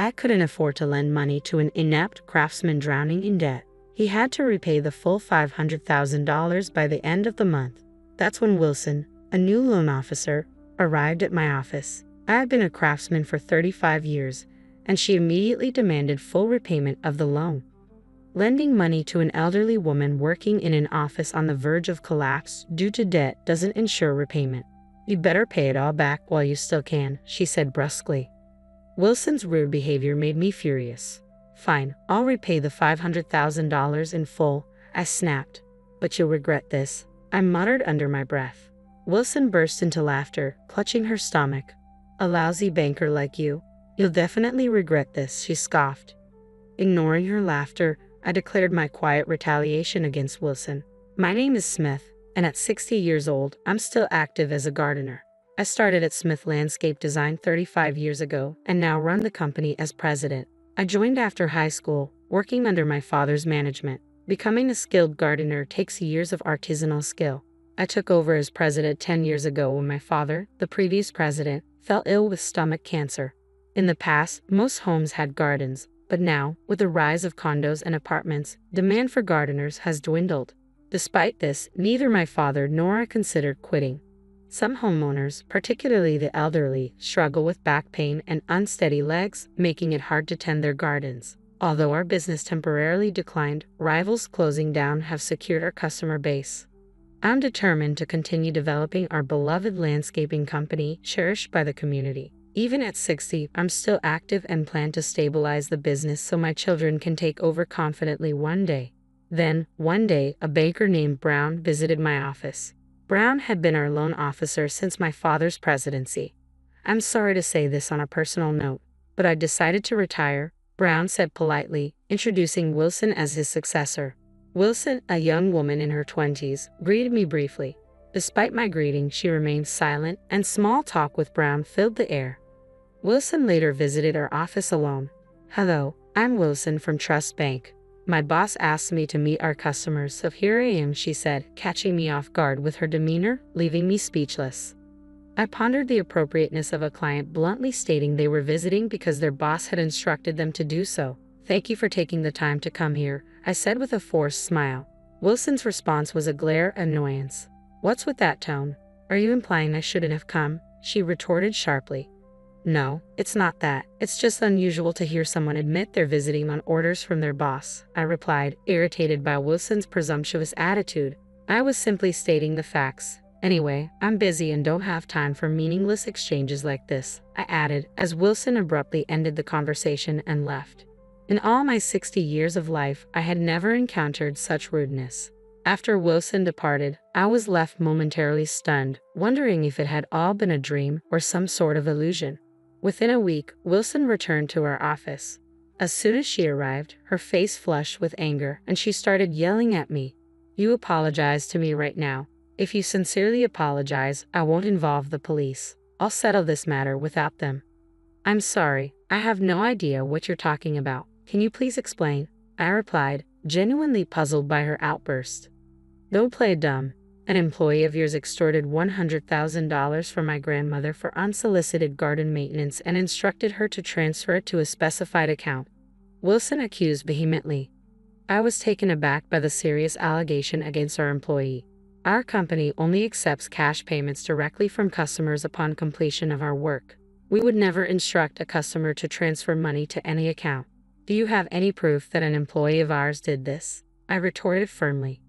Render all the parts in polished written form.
I couldn't afford to lend money to an inept craftsman drowning in debt. He had to repay the full $500,000 by the end of the month. That's when Wilson, a new loan officer, arrived at my office. I had been a craftsman for 35 years, and she immediately demanded full repayment of the loan. Lending money to an elderly woman working in an office on the verge of collapse due to debt doesn't ensure repayment. You better pay it all back while you still can, she said brusquely. Wilson's rude behavior made me furious. Fine, I'll repay the $500,000 in full, I snapped. But you'll regret this, I muttered under my breath. Wilson burst into laughter, clutching her stomach. A lousy banker like you. You'll definitely regret this, she scoffed. Ignoring her laughter, I declared my quiet retaliation against Wilson. My name is Smith, and at 60 years old, I'm still active as a gardener. I started at Smith Landscape Design 35 years ago and now run the company as president. I joined after high school, working under my father's management. Becoming a skilled gardener takes years of artisanal skill. I took over as president 10 years ago when my father, the previous president, fell ill with stomach cancer. In the past, most homes had gardens, but now, with the rise of condos and apartments, demand for gardeners has dwindled. Despite this, neither my father nor I considered quitting. Some homeowners, particularly the elderly, struggle with back pain and unsteady legs, making it hard to tend their gardens. Although our business temporarily declined, rivals closing down have secured our customer base. I'm determined to continue developing our beloved landscaping company, cherished by the community. Even at 60, I'm still active and plan to stabilize the business so my children can take over confidently one day. Then, one day, a banker named Brown visited my office. Brown had been our loan officer since my father's presidency. I'm sorry to say this on a personal note, but I decided to retire, Brown said politely, introducing Wilson as his successor. Wilson, a young woman in her 20s, greeted me briefly. Despite my greeting, she remained silent, and small talk with Brown filled the air. Wilson later visited our office alone. Hello, I'm Wilson from Trust Bank. My boss asked me to meet our customers, so here I am, she said, catching me off guard with her demeanor, leaving me speechless. I pondered the appropriateness of a client bluntly stating they were visiting because their boss had instructed them to do so. Thank you for taking the time to come here, I said with a forced smile. Wilson's response was a glare of annoyance. What's with that tone? Are you implying I shouldn't have come? She retorted sharply. No, it's not that. It's just unusual to hear someone admit they're visiting on orders from their boss, I replied, irritated by Wilson's presumptuous attitude. I was simply stating the facts. Anyway, I'm busy and don't have time for meaningless exchanges like this, I added, as Wilson abruptly ended the conversation and left. In all my 60 years of life, I had never encountered such rudeness. After Wilson departed, I was left momentarily stunned, wondering if it had all been a dream or some sort of illusion. Within a week, Wilson returned to our office. As soon as she arrived, her face flushed with anger, and she started yelling at me. You apologize to me right now. If you sincerely apologize, I won't involve the police. I'll settle this matter without them. I'm sorry, I have no idea what you're talking about. Can you please explain? I replied, genuinely puzzled by her outburst. Don't play dumb. An employee of yours extorted $100,000 from my grandmother for unsolicited garden maintenance and instructed her to transfer it to a specified account. Wilson accused vehemently. I was taken aback by the serious allegation against our employee. Our company only accepts cash payments directly from customers upon completion of our work. We would never instruct a customer to transfer money to any account. Do you have any proof that an employee of ours did this? I retorted firmly.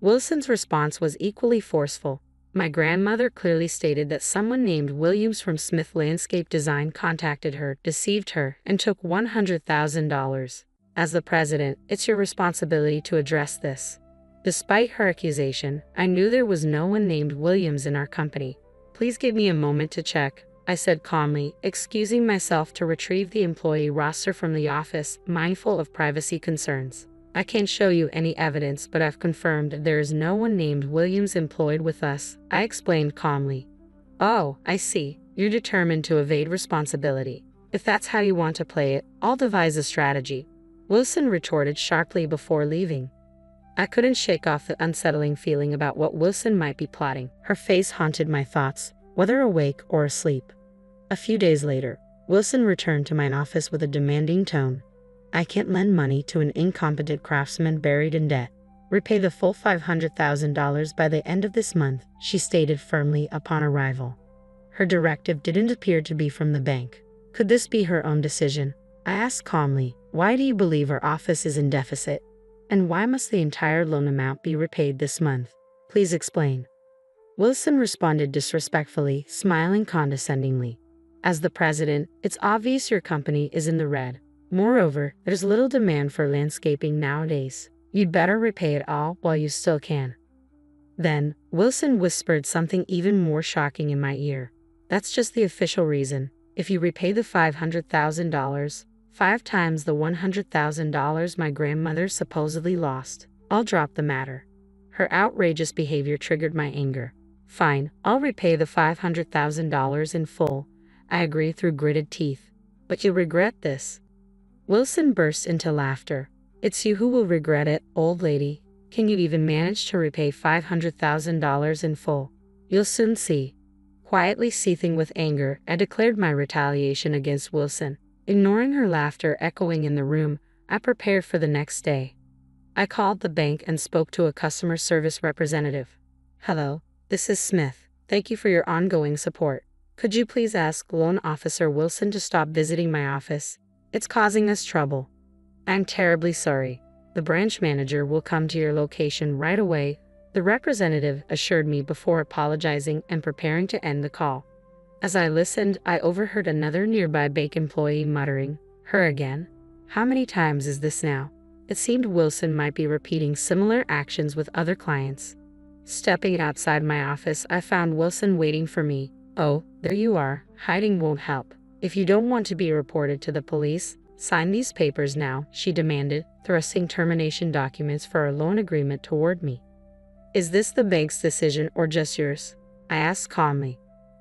Wilson's response was equally forceful. My grandmother clearly stated that someone named Williams from Smith Landscape Design contacted her, deceived her, and took $100,000. As the president, it's your responsibility to address this. Despite her accusation, I knew there was no one named Williams in our company. Please give me a moment to check, I said calmly, excusing myself to retrieve the employee roster from the office, mindful of privacy concerns. I can't show you any evidence, but I've confirmed there is no one named Williams employed with us, I explained calmly. Oh, I see. You're determined to evade responsibility. If that's how you want to play it, I'll devise a strategy, Wilson retorted sharply before leaving. I couldn't shake off the unsettling feeling about what Wilson might be plotting. Her face haunted my thoughts, whether awake or asleep. A few days later, Wilson returned to my office with a demanding tone. I can't lend money to an incompetent craftsman buried in debt. Repay the full $500,000 by the end of this month, she stated firmly upon arrival. Her directive didn't appear to be from the bank. Could this be her own decision? I asked calmly, why do you believe our office is in deficit? And why must the entire loan amount be repaid this month? Please explain. Wilson responded disrespectfully, smiling condescendingly. As the president, it's obvious your company is in the red. Moreover, there's little demand for landscaping nowadays. You'd better repay it all while you still can. Then, Wilson whispered something even more shocking in my ear. That's just the official reason. If you repay the $500,000, 5 times the $100,000 my grandmother supposedly lost, I'll drop the matter. Her outrageous behavior triggered my anger. Fine, I'll repay the $500,000 in full, I agree through gritted teeth. But you'll regret this. Wilson burst into laughter. It's you who will regret it, old lady. Can you even manage to repay $500,000 in full? You'll soon see. Quietly seething with anger, I declared my retaliation against Wilson. Ignoring her laughter echoing in the room, I prepared for the next day. I called the bank and spoke to a customer service representative. Hello, this is Smith. Thank you for your ongoing support. Could you please ask Loan Officer Wilson to stop visiting my office? It's causing us trouble. I'm terribly sorry. The branch manager will come to your location right away, the representative assured me before apologizing and preparing to end the call. As I listened, I overheard another nearby bank employee muttering, "Her again? How many times is this now?" It seemed Wilson might be repeating similar actions with other clients. Stepping outside my office, I found Wilson waiting for me. "Oh, there you are. Hiding won't help. If you don't want to be reported to the police, sign these papers now," she demanded, thrusting termination documents for a loan agreement toward me. "Is this the bank's decision or just yours?" I asked calmly.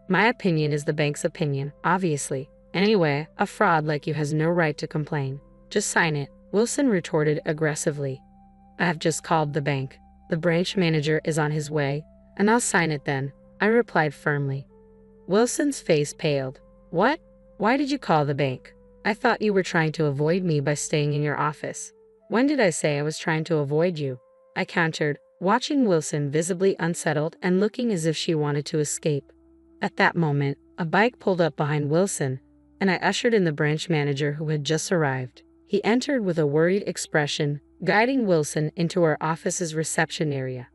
"My opinion is the bank's opinion, obviously. Anyway, a fraud like you has no right to complain. Just sign it," Wilson retorted aggressively. "I have just called the bank. The branch manager is on his way, and I'll sign it then," I replied firmly. Wilson's face paled. "What? Why did you call the bank? I thought you were trying to avoid me by staying in your office." "When did I say I was trying to avoid you?" I countered, watching Wilson visibly unsettled and looking as if she wanted to escape. At that moment, a bike pulled up behind Wilson, and I ushered in the branch manager who had just arrived. He entered with a worried expression, guiding Wilson into our office's reception area.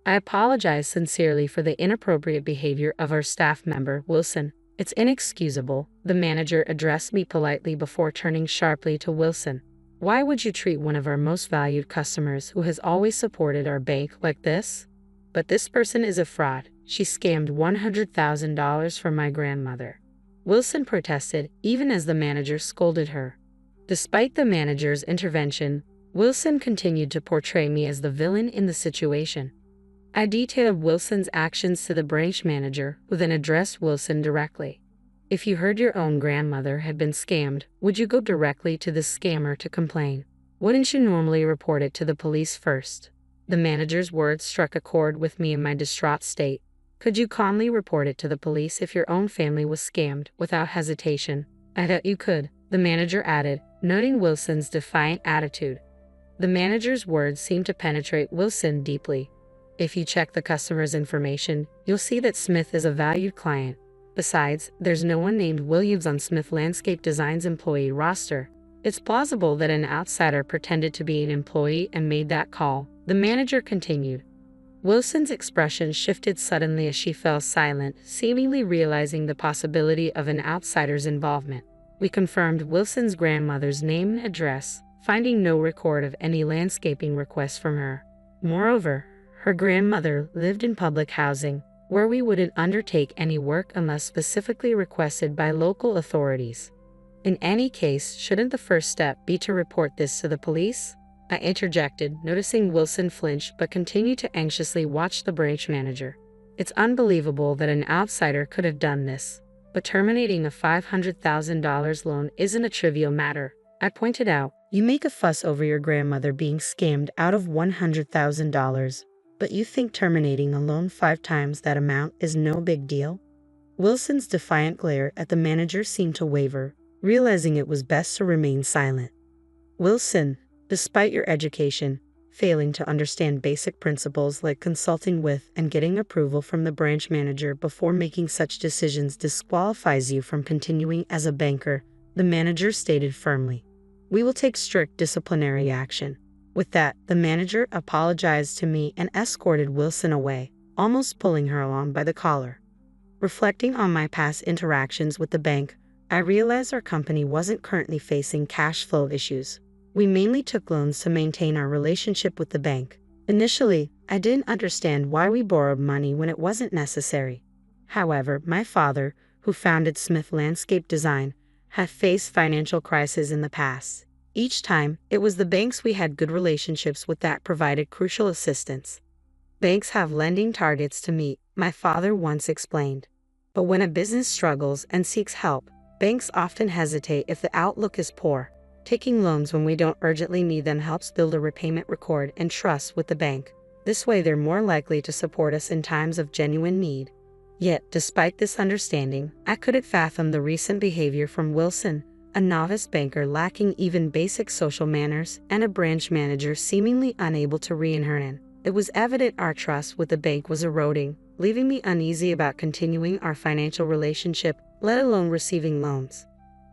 I apologized sincerely for the inappropriate behavior of our staff member, Wilson. "It's inexcusable," the manager addressed me politely before turning sharply to Wilson. "Why would you treat one of our most valued customers who has always supported our bank like this? But this person is a fraud. She scammed $100,000 from my grandmother." Wilson protested, even as the manager scolded her. Despite the manager's intervention, Wilson continued to portray me as the villain in the situation. I detailed Wilson's actions to the branch manager, who then addressed Wilson directly. "If you heard your own grandmother had been scammed, would you go directly to the scammer to complain? Wouldn't you normally report it to the police first?" The manager's words struck a chord with me in my distraught state. "Could you calmly report it to the police if your own family was scammed, without hesitation?" "I doubt you could," the manager added, noting Wilson's defiant attitude. The manager's words seemed to penetrate Wilson deeply. "If you check the customer's information, you'll see that Smith is a valued client. Besides, there's no one named Williams on Smith Landscape Design's employee roster. It's plausible that an outsider pretended to be an employee and made that call," the manager continued. Wilson's expression shifted suddenly as she fell silent, seemingly realizing the possibility of an outsider's involvement. We confirmed Wilson's grandmother's name and address, finding no record of any landscaping requests from her. Moreover, her grandmother lived in public housing, where we wouldn't undertake any work unless specifically requested by local authorities. In any case, shouldn't the first step be to report this to the police? I interjected, noticing Wilson flinch but continued to anxiously watch the branch manager. It's unbelievable that an outsider could have done this, but terminating a $500,000 loan isn't a trivial matter, I pointed out. "You make a fuss over your grandmother being scammed out of $100,000. But you think terminating a loan 5 times that amount is no big deal?" Wilson's defiant glare at the manager seemed to waver, realizing it was best to remain silent. Wilson, despite your education, failing to understand basic principles like consulting with and getting approval from the branch manager before making such decisions disqualifies you from continuing as a banker, the manager stated firmly. We will take strict disciplinary action. With that, the manager apologized to me and escorted Wilson away, almost pulling her along by the collar. Reflecting on my past interactions with the bank, I realized our company wasn't currently facing cash flow issues. We mainly took loans to maintain our relationship with the bank. Initially, I didn't understand why we borrowed money when it wasn't necessary. However, my father, who founded Smith Landscape Design, had faced financial crises in the past. Each time, it was the banks we had good relationships with that provided crucial assistance. Banks have lending targets to meet, my father once explained. But when a business struggles and seeks help, banks often hesitate if the outlook is poor. Taking loans when we don't urgently need them helps build a repayment record and trust with the bank. This way they're more likely to support us in times of genuine need. Yet, despite this understanding, I couldn't fathom the recent behavior from Wilson, a novice banker lacking even basic social manners and a branch manager seemingly unable to rein her in. It was evident our trust with the bank was eroding, leaving me uneasy about continuing our financial relationship, let alone receiving loans.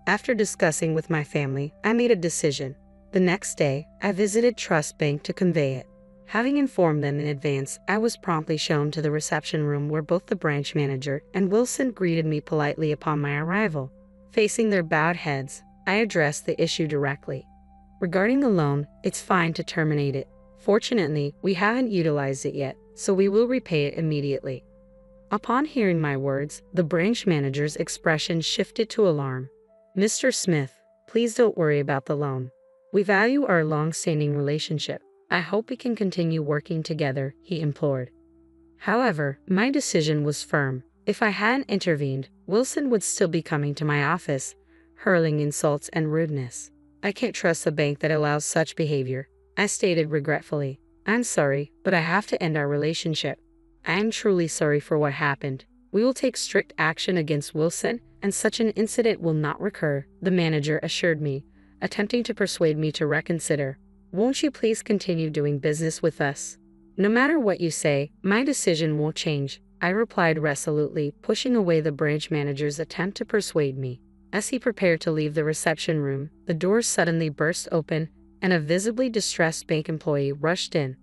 After discussing with my family, I made a decision. The next day, I visited Trust Bank to convey it. Having informed them in advance, I was promptly shown to the reception room where both the branch manager and Wilson greeted me politely upon my arrival. Facing their bowed heads, I addressed the issue directly. Regarding the loan, it's fine to terminate it. Fortunately, we haven't utilized it yet, so we will repay it immediately. Upon hearing my words, the branch manager's expression shifted to alarm. Mr. Smith, please don't worry about the loan. We value our long-standing relationship. I hope we can continue working together, he implored. However, my decision was firm. If I hadn't intervened, Wilson would still be coming to my office, hurling insults and rudeness. I can't trust a bank that allows such behavior, I stated regretfully. I'm sorry, but I have to end our relationship. I am truly sorry for what happened. We will take strict action against Wilson, and such an incident will not recur, the manager assured me, attempting to persuade me to reconsider. Won't you please continue doing business with us? No matter what you say, my decision won't change, I replied resolutely, pushing away the branch manager's attempt to persuade me. As he prepared to leave the reception room, the door suddenly burst open, and a visibly distressed bank employee rushed in.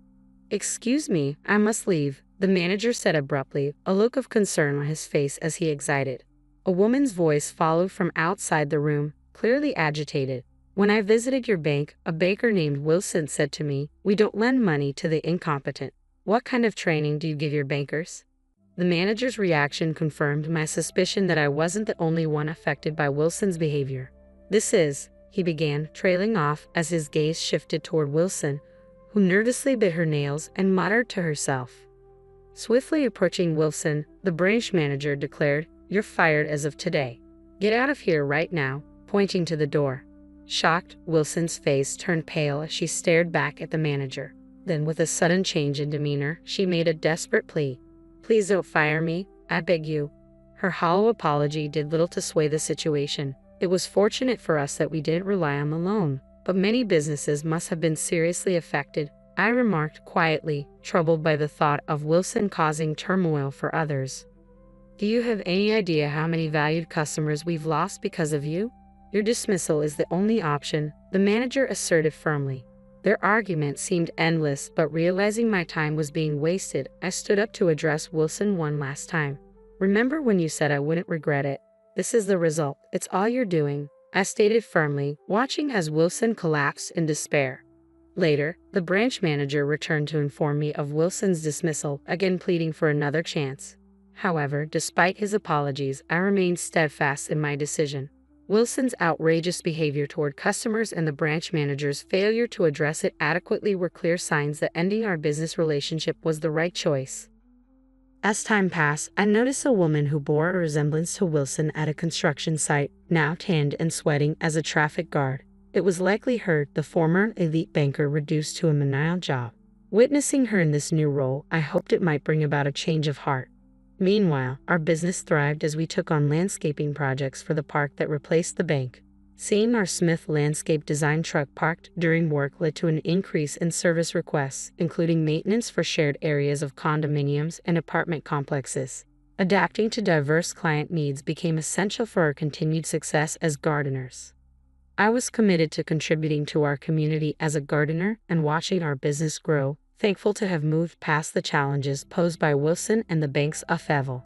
Excuse me, I must leave, the manager said abruptly, a look of concern on his face as he exited. A woman's voice followed from outside the room, clearly agitated. When I visited your bank, a banker named Wilson said to me, "We don't lend money to the incompetent." What kind of training do you give your bankers? The manager's reaction confirmed my suspicion that I wasn't the only one affected by Wilson's behavior. This is, he began, trailing off as his gaze shifted toward Wilson, who nervously bit her nails and muttered to herself. Swiftly approaching Wilson, the branch manager declared, "You're fired as of today. Get out of here right now," pointing to the door. Shocked, Wilson's face turned pale as she stared back at the manager. Then, with a sudden change in demeanor, she made a desperate plea. "Please don't fire me, I beg you." Her hollow apology did little to sway the situation. It was fortunate for us that we didn't rely on the loan, but many businesses must have been seriously affected, I remarked quietly, troubled by the thought of Wilson causing turmoil for others. "Do you have any idea how many valued customers we've lost because of you? Your dismissal is the only option," the manager asserted firmly. Their argument seemed endless, but realizing my time was being wasted, I stood up to address Wilson one last time. "Remember when you said I wouldn't regret it? This is the result. It's all you're doing," I stated firmly, watching as Wilson collapsed in despair. Later, the branch manager returned to inform me of Wilson's dismissal, again pleading for another chance. However, despite his apologies, I remained steadfast in my decision. Wilson's outrageous behavior toward customers and the branch manager's failure to address it adequately were clear signs that ending our business relationship was the right choice. As time passed, I noticed a woman who bore a resemblance to Wilson at a construction site, now tanned and sweating as a traffic guard. It was likely her, the former elite banker, reduced to a menial job. Witnessing her in this new role, I hoped it might bring about a change of heart. Meanwhile, our business thrived as we took on landscaping projects for the park that replaced the bank. Seeing our Smith landscape design truck parked during work led to an increase in service requests, including maintenance for shared areas of condominiums and apartment complexes. Adapting to diverse client needs became essential for our continued success as gardeners. I was committed to contributing to our community as a gardener and watching our business grow, thankful to have moved past the challenges posed by Wilson and the bank's upheaval.